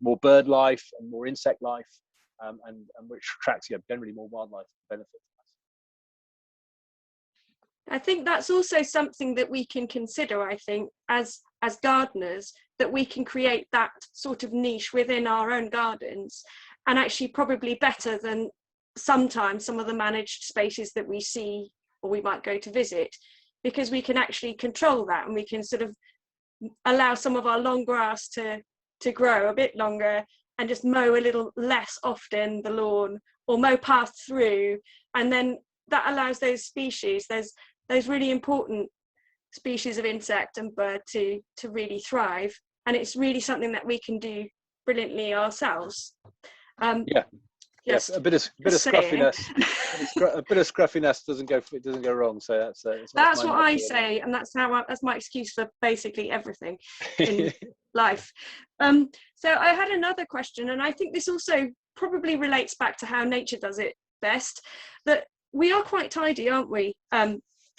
more bird life and more insect life, and which attracts generally more wildlife benefits. I think that's also something that we can consider, I think, as gardeners, that we can create that sort of niche within our own gardens, and actually probably better than sometimes some of the managed spaces that we see or we might go to visit, because we can actually control that, and we can sort of allow some of our long grass to grow a bit longer, and just mow a little less often the lawn, or mow path through, and then that allows those species, those really important species of insect and bird to really thrive. And it's really something that we can do brilliantly ourselves. Yes, Just a bit of saying. scruffiness. A bit of scruffiness doesn't go wrong. So That's what I say, and that's my excuse for basically everything in life. So I had another question, and I think this also probably relates back to how nature does it best. That we are quite tidy, aren't we?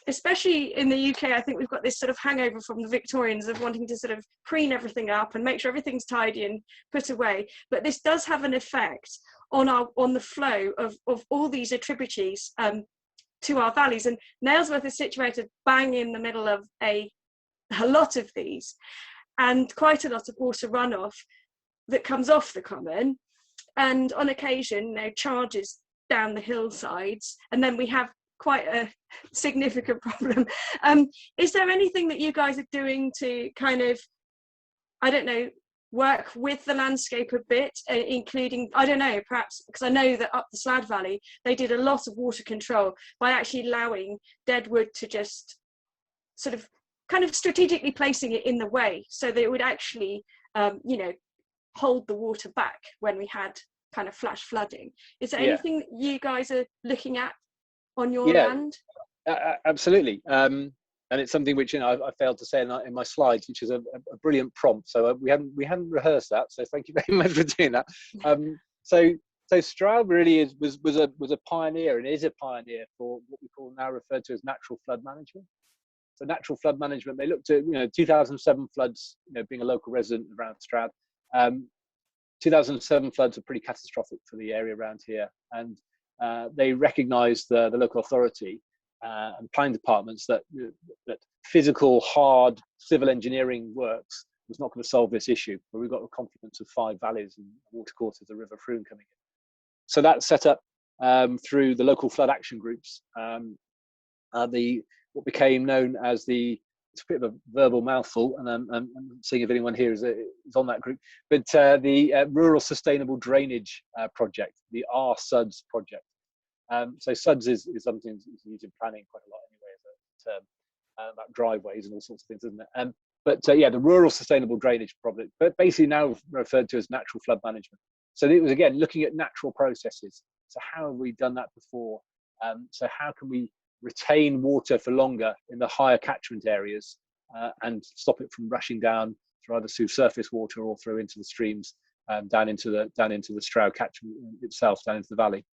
Especially in the UK, I think we've got this sort of hangover from the Victorians of wanting to sort of preen everything up and make sure everything's tidy and put away. But this does have an effect on the flow of all these tributaries to our valleys. And Nailsworth is situated bang in the middle of a lot of these, and quite a lot of water runoff that comes off the common, and on occasion, charges down the hillsides, and then we have quite a significant problem. Is there anything that you guys are doing to kind of, I don't know, work with the landscape a bit, including, I don't know, perhaps, because I know that up the Stroud Valley, they did a lot of water control by actually allowing dead wood to just sort of kind of strategically placing it in the way so that it would actually, hold the water back when we had kind of flash flooding. Is there anything that you guys are looking at on your land? Absolutely. And it's something which I failed to say in my slides, which is a brilliant prompt. So we hadn't rehearsed that. So thank you very much for doing that. So Stroud really was a pioneer, and is a pioneer for what we call now referred to as natural flood management. So natural flood management, they looked at 2007 floods. Being a local resident around Stroud, 2007 floods are pretty catastrophic for the area around here, and they recognised the local authority and planning departments that physical, hard civil engineering works was not going to solve this issue. But we've got the confluence of 5 valleys and watercourses of the River Froome coming in. So that's set up through the local flood action groups. What became known as it's a bit of a verbal mouthful, and I'm seeing if anyone here is on that group, but the Rural Sustainable Drainage Project, the RSUDS project. So SUDS is something that's used in planning quite a lot anyway as a term, about driveways and all sorts of things, isn't it? But the Rural Sustainable Drainage Project, but basically now referred to as natural flood management. So it was, again, looking at natural processes. So how have we done that before? So how can we retain water for longer in the higher catchment areas and stop it from rushing down through either through surface water or through into the streams, down into the Stroud catchment itself, down into the valley.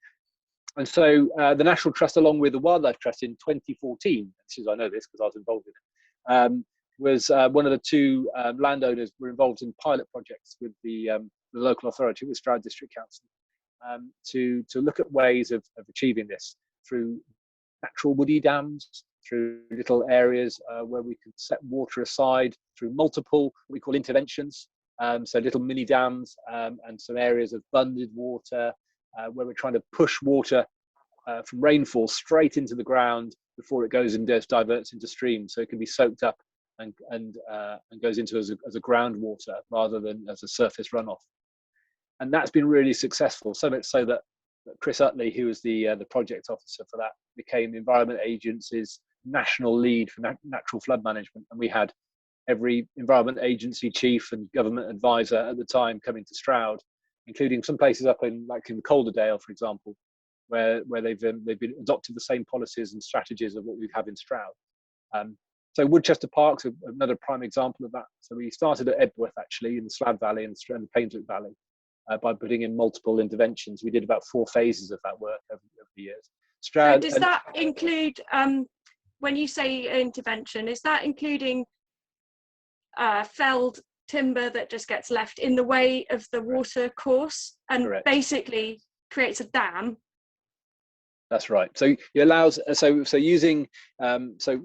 And so the National Trust, along with the Wildlife Trust in 2014, I know this because I was involved in it, was one of the 2 landowners were involved in pilot projects with the local authority, with Stroud District Council, to look at ways of achieving this through natural woody dams, through little areas where we could set water aside, through multiple what we call interventions, so little mini dams and some areas of bunded water where we're trying to push water from rainfall straight into the ground before it goes and diverts into streams, so it can be soaked up and goes into as a groundwater rather than as a surface runoff. And that's been really successful, so much so that Chris Utley, who was the project officer for that, became the Environment Agency's national lead for natural flood management. And we had every Environment Agency chief and government advisor at the time coming to Stroud, including some places up in Calderdale, for example, where they've been adopted the same policies and strategies of what we have in Stroud. So Woodchester Park's another prime example of that. So we started at Ebworth, actually, in the Stroud Valley and the Painswick Valley. By putting in multiple interventions. We did about 4 phases of that work over the years. Stroud, so does that include, when you say intervention, is that including felled timber that just gets left in the way of the water course and basically creates a dam? That's right. So it allows, so using, so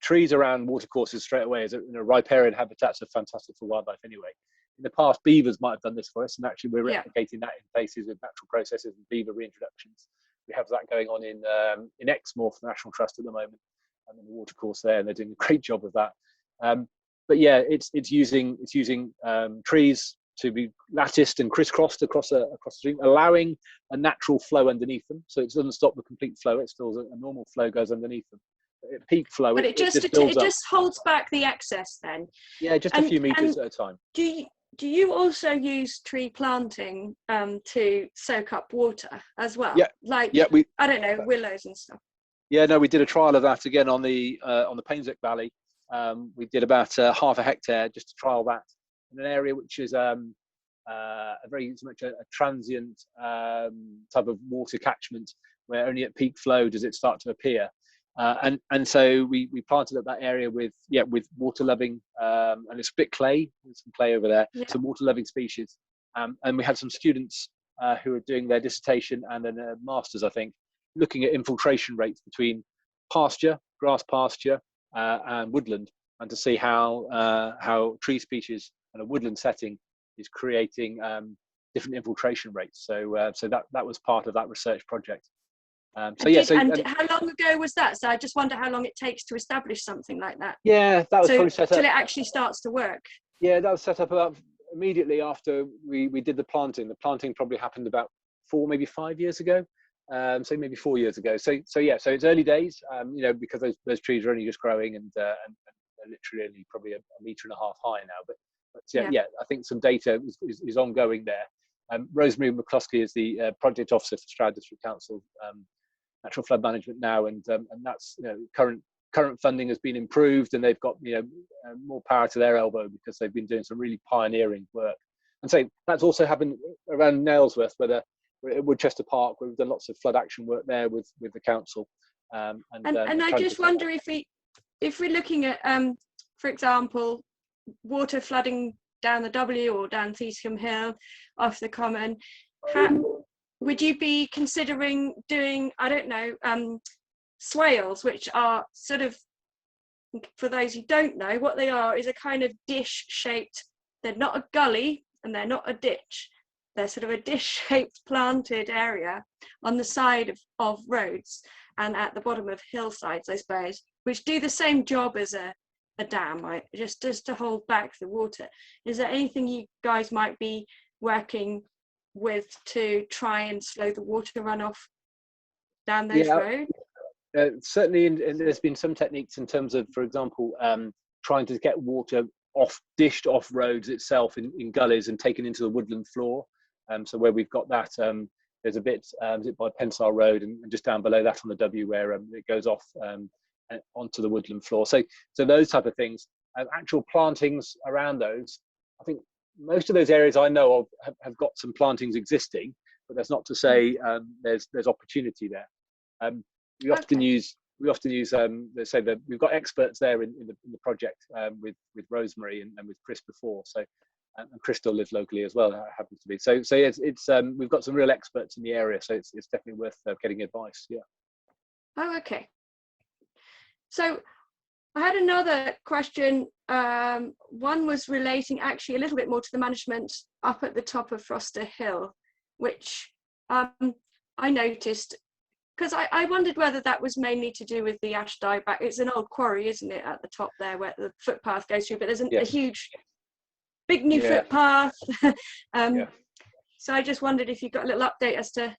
trees around watercourses straight away as riparian habitats are fantastic for wildlife anyway. In the past, beavers might have done this for us, and actually we're replicating that in places with natural processes and beaver reintroductions. We have that going on in Exmoor for the National Trust at the moment, and in the watercourse there, and they're doing a great job of that. But yeah, it's using trees to be latticed and crisscrossed across the stream, allowing a natural flow underneath them, so it doesn't stop the complete flow. It still a normal flow goes underneath them. At peak flow, but it just holds back the excess then. Yeah, just a few meters at a time. do you also use tree planting to soak up water as well? Yeah, Like, yeah, I don't know, willows and stuff. yeah, no, we did a trial of that again on the Painswick Valley. We did about half a hectare just to trial that in an area which is a very much a transient type of water catchment, where only at peak flow does it start to appear. And so we planted up that area with water loving, and it's a bit clay. There's some clay over there, Yeah. some water loving species. And we had some students who are doing their dissertation and then a master's, I think, looking at infiltration rates between pasture, grass pasture, and woodland, and to see how tree species and a woodland setting is creating different infiltration rates. So that was part of that research project. And how long ago was that? So I just wonder how long it takes to establish something like that. Yeah, that was probably set up till it actually starts to work. Yeah, that was set up about immediately after we did the planting. The planting probably happened about 4, maybe 5 years ago. So maybe 4 years ago. So it's early days, because those trees are only just growing and they're literally only probably a metre and a half high now. But I think some data is ongoing there. Rosemary McCluskey is the project officer for Stroud District Council Natural Flood Management now, and that's current funding has been improved, and they've got more power to their elbow because they've been doing some really pioneering work. And so that's also happened around Nailsworth, where we're at Woodchester Park, where we've done lots of flood action work there with the council. And I just wonder if we're looking at, for example, water flooding down the W or down Thescombe Hill off the Common, would you be considering doing, I don't know, swales, which are sort of, for those who don't know, what they are is a kind of dish-shaped, they're not a gully and they're not a ditch. They're sort of a dish-shaped planted area on the side of roads and at the bottom of hillsides, I suppose, which do the same job as a dam, right? Just to hold back the water. Is there anything you guys might be working with to try and slow the water runoff down those roads? Certainly, and there's been some techniques in terms of, for example, trying to get water dished off roads itself in gullies and taken into the woodland floor. So where we've got that, there's a bit by Pensar Road and just down below that on the W where it goes off onto the woodland floor. So those type of things, actual plantings around those, I think most of those areas I know of have got some plantings existing, but that's not to say there's opportunity there. We often use let's say that we've got experts there in the project with Rosemary and with Chris before. So and Chris still lives locally as well, happens to be. So it's we've got some real experts in the area, so it's definitely worth getting advice. Yeah. Oh, okay. So I had another question. One was relating actually a little bit more to the management up at the top of Foster Hill, which I noticed, because I wondered whether that was mainly to do with the ash dieback. It's an old quarry, isn't it, at the top there where the footpath goes through, but there's a huge, big new footpath. So I just wondered if you got a little update as to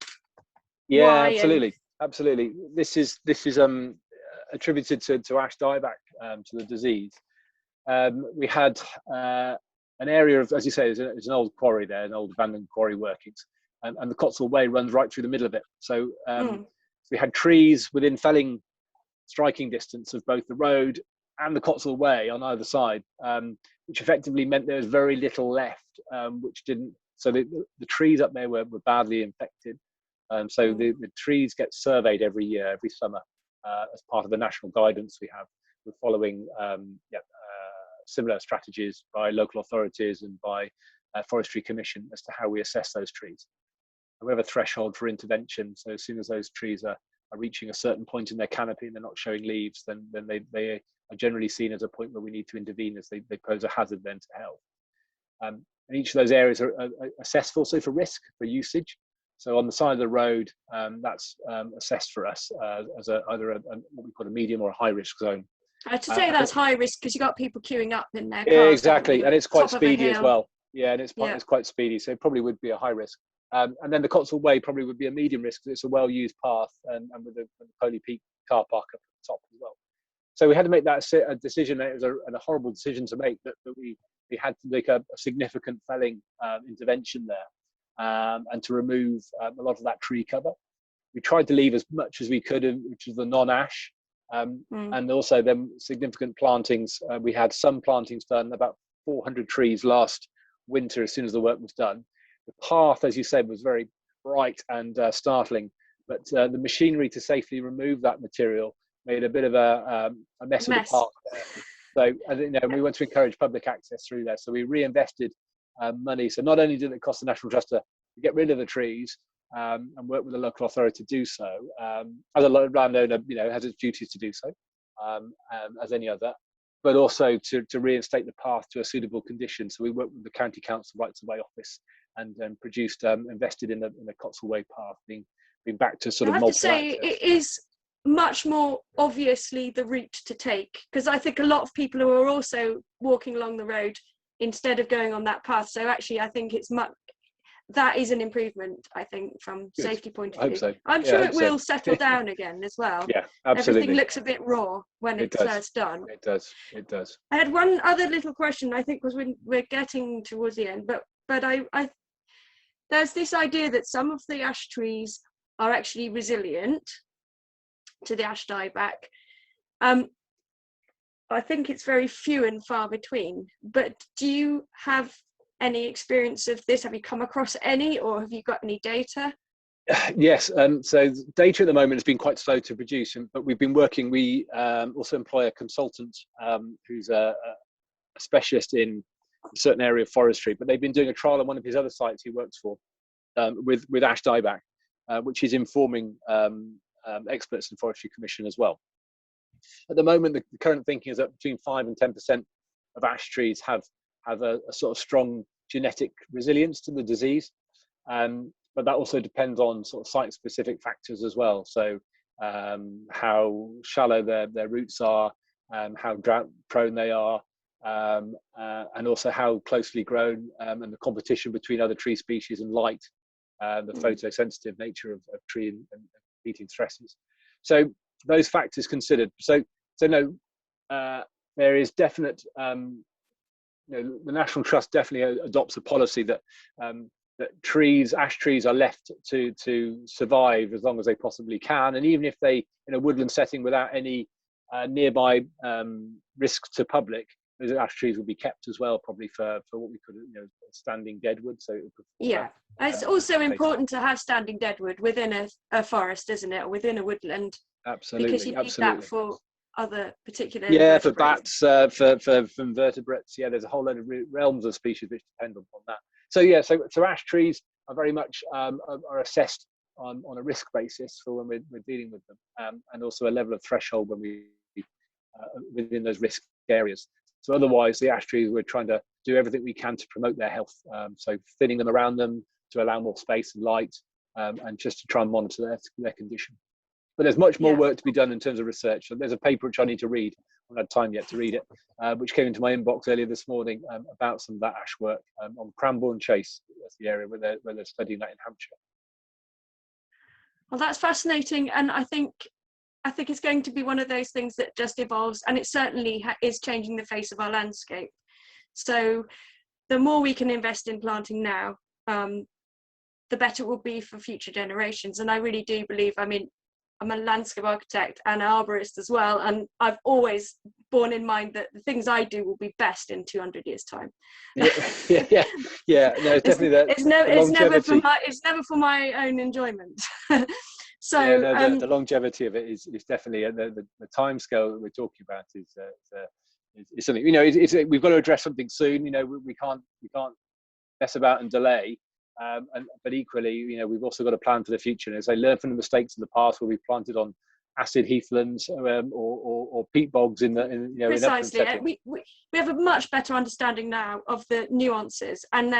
why. Absolutely. This is attributed to ash dieback, to the disease. We had an area of, as you say, there's an old quarry there, an old abandoned quarry workings, and the Cotswold Way runs right through the middle of it. So we had trees within felling striking distance of both the road and the Cotswold Way on either side, which effectively meant there was very little left, which didn't. So the trees up there were badly infected. So the trees get surveyed every year, every summer, as part of the national guidance we have. We're following similar strategies by local authorities and by Forestry Commission as to how we assess those trees. We have a threshold for intervention. So as soon as those trees are reaching a certain point in their canopy and they're not showing leaves, then they are generally seen as a point where we need to intervene, as they pose a hazard then to health. And each of those areas are assessed also for risk, for usage. So on the side of the road, that's assessed for us as either what we call a medium or a high risk zone. To say that's high risk because you've got people queuing up in their cars. Yeah, exactly, and it's quite speedy as well. Yeah, and it's quite speedy, so it probably would be a high risk. And then the Cotswold Way probably would be a medium risk because it's a well-used path, and with the Poley Peak car park up at the top as well. So we had to make that a decision. It was a horrible decision to make, that we we had to make a significant felling intervention there, and to remove a lot of that tree cover. We tried to leave as much as we could, which is the non-ash, and also then significant plantings. We had some plantings done, about 400 trees last winter as soon as the work was done. The path, as you said, was very bright and startling, but the machinery to safely remove that material made a bit of a mess of the path there. So, you know, we want to encourage public access through there. So we reinvested money. So not only did it cost the National Trust to get rid of the trees, and work with the local authority to do so, as a landowner, you know, has its duties to do so, as any other, but also to reinstate the path to a suitable condition. So we worked with the County Council Rights of Way Office and produced, invested in the Cotswold Way path being back to sort of multiple access. I have to say, it is much more obviously the route to take, because I think a lot of people who are also walking along the road instead of going on that path. So actually, I think it's much. That is an improvement, I think, from safety point of view. So. I'm sure it will settle down again as well. Yeah, absolutely. Everything looks a bit raw when it's done. It does. It does. I had one other little question, I think, because we're getting towards the end, but I there's this idea that some of the ash trees are actually resilient to the ash dieback. I think it's very few and far between, but do you have any experience of this? Have you come across any, or have you got any data? Yes, so data at the moment has been quite slow to produce, but we've been working. We also employ a consultant who's a specialist in a certain area of forestry, but they've been doing a trial on one of his other sites he works for with ash dieback, which is informing experts in Forestry Commission as well. At the moment, the current thinking is that between 5 and 10% of ash trees have a sort of strong genetic resilience to the disease, but that also depends on sort of site-specific factors as well. So how shallow their roots are, how drought-prone they are, and also how closely grown, and the competition between other tree species and light, the photosensitive nature of tree and heating stresses. So those factors considered. So no, there is definite. You know, the National Trust definitely adopts a policy that that ash trees are left to survive as long as they possibly can, and even if they, in a woodland setting without any nearby risks to public, those ash trees will be kept as well, probably for what we could, you know, standing deadwood. So it's also important to have standing deadwood within a forest, isn't it, or within a woodland? Absolutely, because you need that for other particular for bats, for invertebrates. Yeah, there's a whole load of realms of species which depend on that. So ash trees are very much are assessed on a risk basis for when we're dealing with them, and also a level of threshold when we within those risk areas. So otherwise, the ash trees, we're trying to do everything we can to promote their health. So thinning them around them to allow more space and light, and just to try and monitor their condition. But there's much more work to be done in terms of research. So there's a paper which I need to read. I haven't had time yet to read it, which came into my inbox earlier this morning, about some of that ash work on Cranbourne Chase. That's the area where they're studying that in Hampshire. Well, that's fascinating, and I think it's going to be one of those things that just evolves, and it certainly is changing the face of our landscape. So the more we can invest in planting now, the better it will be for future generations. And I really do believe, I mean, I'm a landscape architect and an arborist as well, and I've always borne in mind that the things I do will be best in 200 years' time. Yeah. No, it's definitely that. It's never for my own enjoyment. So the longevity of it is definitely the time scale that we're talking about is something. You know, we've got to address something soon. You know, we can't mess about and delay. But equally, you know, we've also got to plan for the future. And as I learn from the mistakes in the past, where we've planted on acid heathlands or peat bogs in precisely. We have a much better understanding now of the nuances, and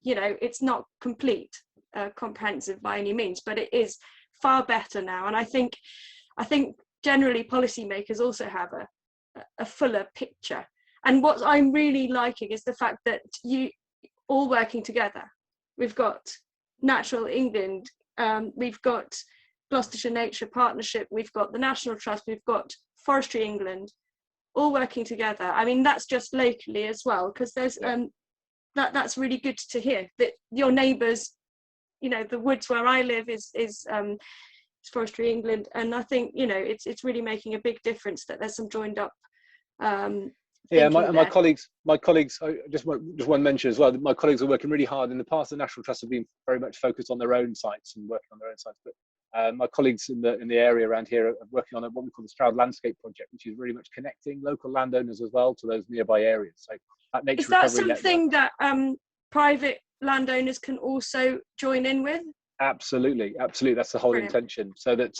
you know, it's not complete, comprehensive by any means, but it is far better now. And I think generally policymakers also have a fuller picture. And what I'm really liking is the fact that you all working together. We've got Natural England, we've got Gloucestershire Nature Partnership, we've got the National Trust, we've got Forestry England, all working together. I mean, that's just locally as well, because there's that's really good to hear that your neighbours, you know, the woods where I live is Forestry England, and I think, you know, it's really making a big difference that there's some joined up yeah, my colleagues, I just want to mention as well that my colleagues are working really hard. In the past, the National Trust have been very much focused on their own sites and working on their own sites, but my colleagues in the area around here are working on what we call the Stroud Landscape Project, which is really much connecting local landowners as well to those nearby areas. So that nature recovery network. Is that something that private landowners can also join in with? Absolutely. That's the whole intention. So that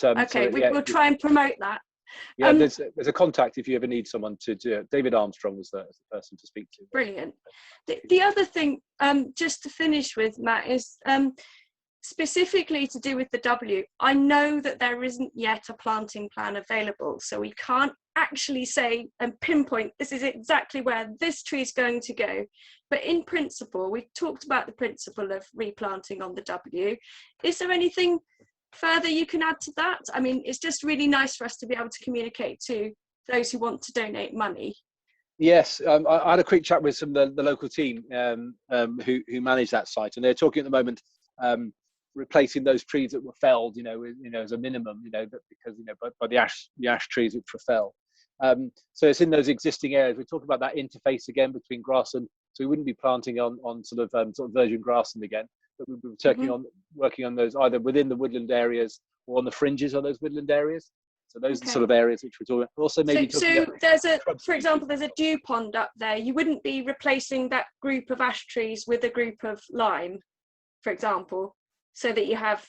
we'll try and promote that. Yeah, there's a contact if you ever need someone to do it. David Armstrong was the person to speak to. Brilliant. The other thing, just to finish with, Matt, is specifically to do with the W. I know that there isn't yet a planting plan available, so we can't actually say and pinpoint this is exactly where this tree is going to go. But in principle, we've talked about the principle of replanting on the W. Is there anything further you can add to that? I mean, it's just really nice for us to be able to communicate to those who want to donate money. Yes, I had a quick chat with some of the local team who manage that site, and they're talking at the moment replacing those trees that were felled, as a minimum, because by the ash trees which were felled. So it's in those existing areas. We're talking about that interface again between grassland. So we wouldn't be planting on sort of virgin grassland again, but we'd be working on those either within the woodland areas or on the fringes of those woodland areas. So those are the sort of areas which we're talking about. Also, maybe so there's for example, there's a dew pond up there. You wouldn't be replacing that group of ash trees with a group of lime, for example, so that you have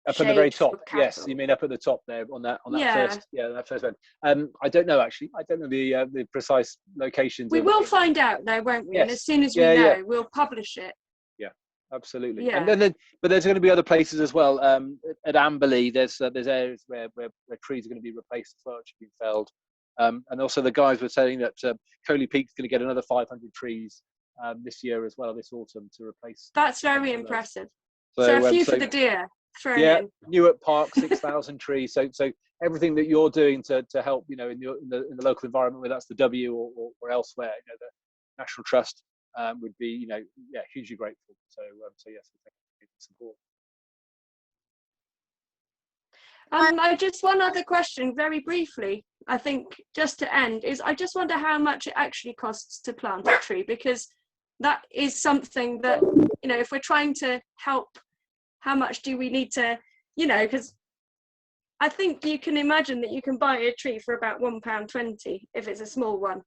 up at the very top. Yes, you mean up at the top there on that first one. I don't know actually. I don't know the precise locations. We will find out though, won't we? Yes. And as soon as we know, we'll publish it. Yeah, absolutely. Yeah. And but there's going to be other places as well. At Amberley, there's areas where trees are going to be replaced as well, which have been felled. And also the guys were saying that Coley Peak's going to get another 500 trees this year as well, this autumn, to replace. That's very impressive. So a few for the deer. In. Newark Park, 6,000 trees. So everything that you're doing to help, in the local environment, whether that's the W or elsewhere, the National Trust would be, hugely grateful. So yes, thank you for support. Just one other question, very briefly. I think just to end is, I just wonder how much it actually costs to plant a tree, because that is something that, if we're trying to help. How much do we need to, because I think you can imagine that you can buy a tree for about £1.20 if it's a small one.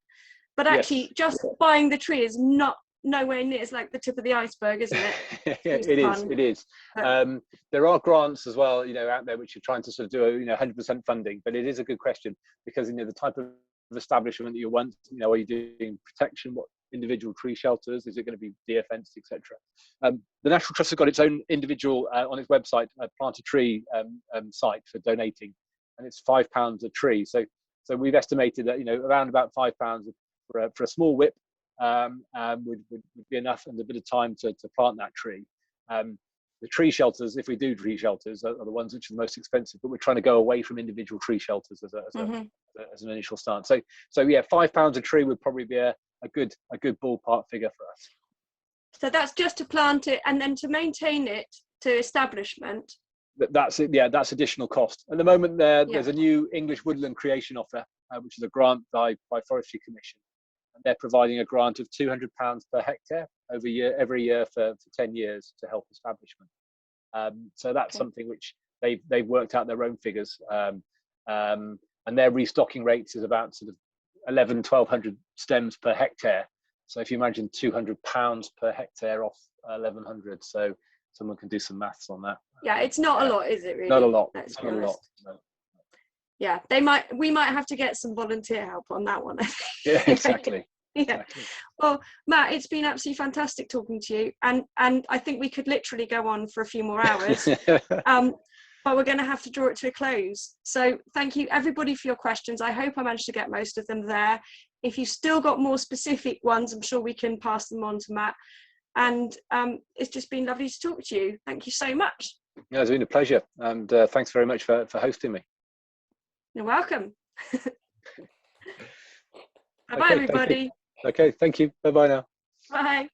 But actually, just buying the tree is nowhere near. It's like the tip of the iceberg, isn't it? It is. There are grants as well, out there which are trying to sort of do 100% funding. But it is a good question because, the type of establishment that you want, are you doing protection? What individual tree shelters? Is it going to be deer fenced, etc.? The National Trust has got its own individual on its website plant a tree site for donating, and it's £5 a tree. So we've estimated that around about £5 for a small whip would be enough, and a bit of time to plant that tree. The tree shelters, if we do tree shelters, are the ones which are the most expensive, but we're trying to go away from individual tree shelters as an initial start. So yeah, £5 a tree would probably be a good ballpark figure for us. So that's just to plant it, and then to maintain it to establishment. That's it. Yeah, that's additional cost. At the moment, there's a new English woodland creation offer, which is a grant by Forestry Commission, and they're providing a grant of £200 per hectare every year for 10 years to help establishment. So that's something which they've worked out their own figures, and their restocking rates is about sort of 1,100-1,200 stems per hectare. So if you imagine £200 per hectare off 1,100, so someone can do some maths on that. Yeah, it's not a lot, is it really? Not a lot. It's not a lot. No. Yeah, we might have to get some volunteer help on that one. Yeah, exactly. Yeah. Exactly. Well, Matt, it's been absolutely fantastic talking to you, and I think we could literally go on for a few more hours. But we're going to have to draw it to a close. So thank you everybody for your questions. I hope I managed to get most of them there. If you've still got more specific ones, I'm sure we can pass them on to Matt. And it's just been lovely to talk to you. Thank you so much. Yeah, it's been a pleasure. And thanks very much for hosting me. You're welcome. Bye, Okay, thank you. everybody. Okay, thank you. Bye bye now. Bye.